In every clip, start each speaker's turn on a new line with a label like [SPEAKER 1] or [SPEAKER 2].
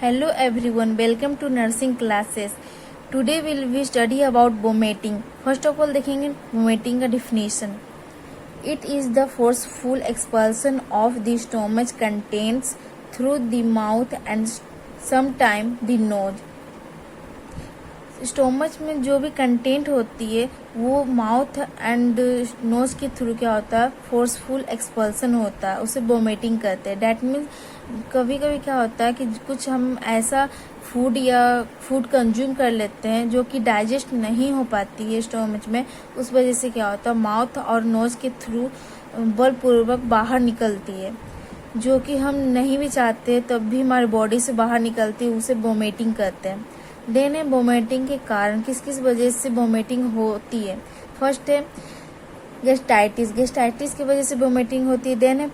[SPEAKER 1] Hello everyone, welcome to nursing classes. Today we'll be study about vomiting. First of all देखेंगे vomiting का definition. It is the forceful expulsion of the stomach contents through the mouth and sometimes the nose. Stomach में जो भी content होती है वो mouth and knows के through क्या होता है, फोर्सफुल एक्सपल्सन होता है, उसे वोमिटिंग कहते हैं. डैट मीन्स कभी कभी क्या होता है कि कुछ हम ऐसा फूड कंज्यूम कर लेते हैं जो कि डाइजेस्ट नहीं हो पाती है स्टोमच में. उस वजह से क्या होता है, माउथ और नोज के थ्रू बलपूर्वक बाहर निकलती है, जो कि हम नहीं भी चाहते तब भी हमारी बॉडी से बाहर निकलती है, उसे वोमिटिंग कहते हैं. देन है वोमिटिंग के कारण, किस किस वजह से वोमिटिंग होती है. फर्स्ट है गेस्टाइटिस की वजह से वोमिटिंग होती है. देन है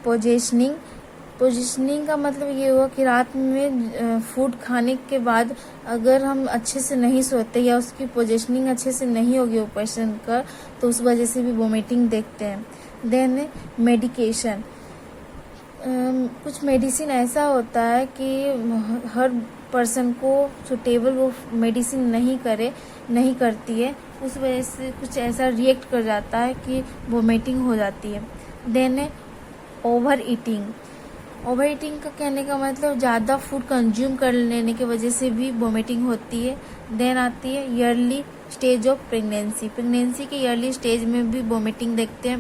[SPEAKER 1] पोजिशनिंग का मतलब ये हुआ कि रात में फूड खाने के बाद अगर हम अच्छे से नहीं सोते या उसकी पोजिशनिंग अच्छे से नहीं होगी ऑपरेशन का, तो उस वजह से भी वोमिटिंग देखते हैं. देन है मेडिकेशन. कुछ मेडिसिन ऐसा होता है कि हर पर्सन को सुटेबल वो मेडिसिन नहीं करती है, उस वजह से कुछ ऐसा रिएक्ट कर जाता है कि वोमिटिंग हो जाती है. देन है ओवर ईटिंग का कहने का मतलब ज़्यादा फूड कंज्यूम कर लेने की वजह से भी वोमिटिंग होती है. देन आती है ईयरली स्टेज ऑफ प्रेगनेंसी के ईयरली स्टेज में भी वोमिटिंग देखते हैं.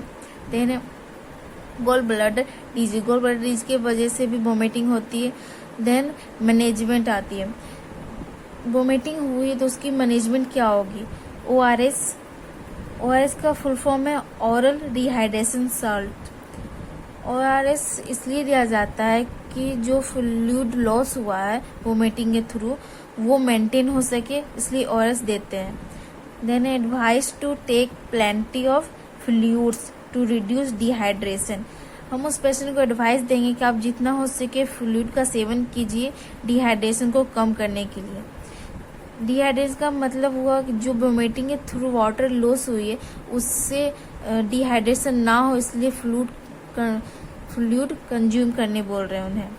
[SPEAKER 1] देन है गॉल ब्लैडर डिजीज की वजह से भी वोमिटिंग होती है. देन मैनेजमेंट आती है. वोमिटिंग हुई तो उसकी मैनेजमेंट क्या होगी. ORS का फुल फॉर्म है ऑरल रिहाइड्रेशन साल्ट. ORS इसलिए दिया जाता है कि जो फ्लूइड लॉस हुआ है वोमिटिंग के थ्रू वो मेंटेन हो सके, इसलिए ORS देते हैं. Then advice to take plenty of fluids to reduce dehydration. हम उस पेशेंट को एडवाइस देंगे कि आप जितना हो सके फ्लूइड का सेवन कीजिए डिहाइड्रेशन को कम करने के लिए. डिहाइड्रेशन का मतलब हुआ कि जो वोमिटिंग के थ्रू वाटर लॉस हुई है उससे डिहाइड्रेशन ना हो, इसलिए फ्लूइड कंज्यूम करने बोल रहे हैं उन्हें.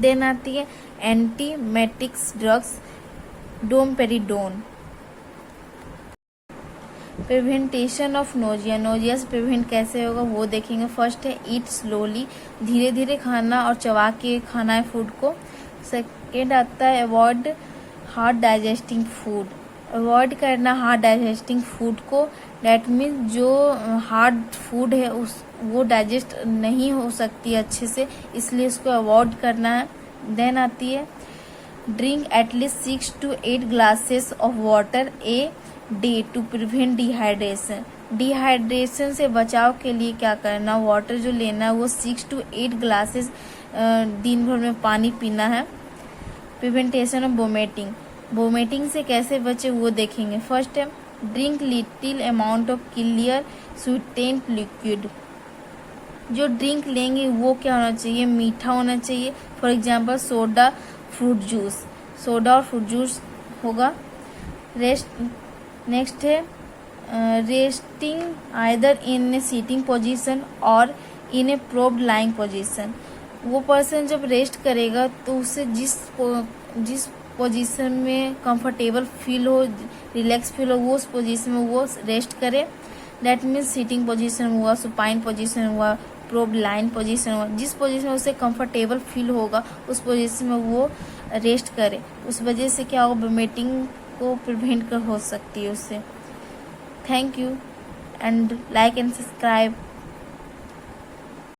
[SPEAKER 1] देन आती है antiemetics drugs domperidone. Prevention of nausea से प्रिवेंट कैसे होगा वो देखेंगे. फर्स्ट है ईट स्लोली, धीरे धीरे खाना और चबा के खाना है फूड को. सेकेंड आता है avoid hard digesting food, avoid करना हार्ड डाइजेस्टिंग फूड को. डैट मीन्स जो हार्ड फूड है वो डाइजेस्ट नहीं हो सकती अच्छे से, इसलिए उसको अवॉइड करना है. देन आती है drink at least 6 to 8 glasses of water a day to prevent dehydration. Dehydration से बचाव के लिए क्या करना, वाटर जो लेना है वो 6 to 8 ग्लासेस दिन भर में पानी पीना है. प्रिवेंटेशन ऑफ वोमिटिंग से कैसे बचे वो देखेंगे. फर्स्ट है drink little amount of clear sweetened liquid. जो ड्रिंक लेंगे वो क्या होना चाहिए, मीठा होना चाहिए. फॉर एग्जाम्पल सोडा और फ्रूट जूस होगा. नेक्स्ट है resting either in a sitting position or in a prone lying position. वो पर्सन जब रेस्ट करेगा तो उसे जिस पोजीशन में कंफर्टेबल फील हो, रिलैक्स फील हो, वो उस पोजीशन में वो रेस्ट करे. दैट मीन्स सीटिंग पोजीशन हुआ, सुपाइन पोजीशन हुआ, प्रोब्ड लाइन पोजीशन हुआ. जिस पोजीशन में उसे कंफर्टेबल फील होगा उस पोजीशन में वो रेस्ट करे. उस वजह से क्या होगा, वोमिटिंग को प्रिवेंट हो सकती है उससे. Thank you and like and subscribe.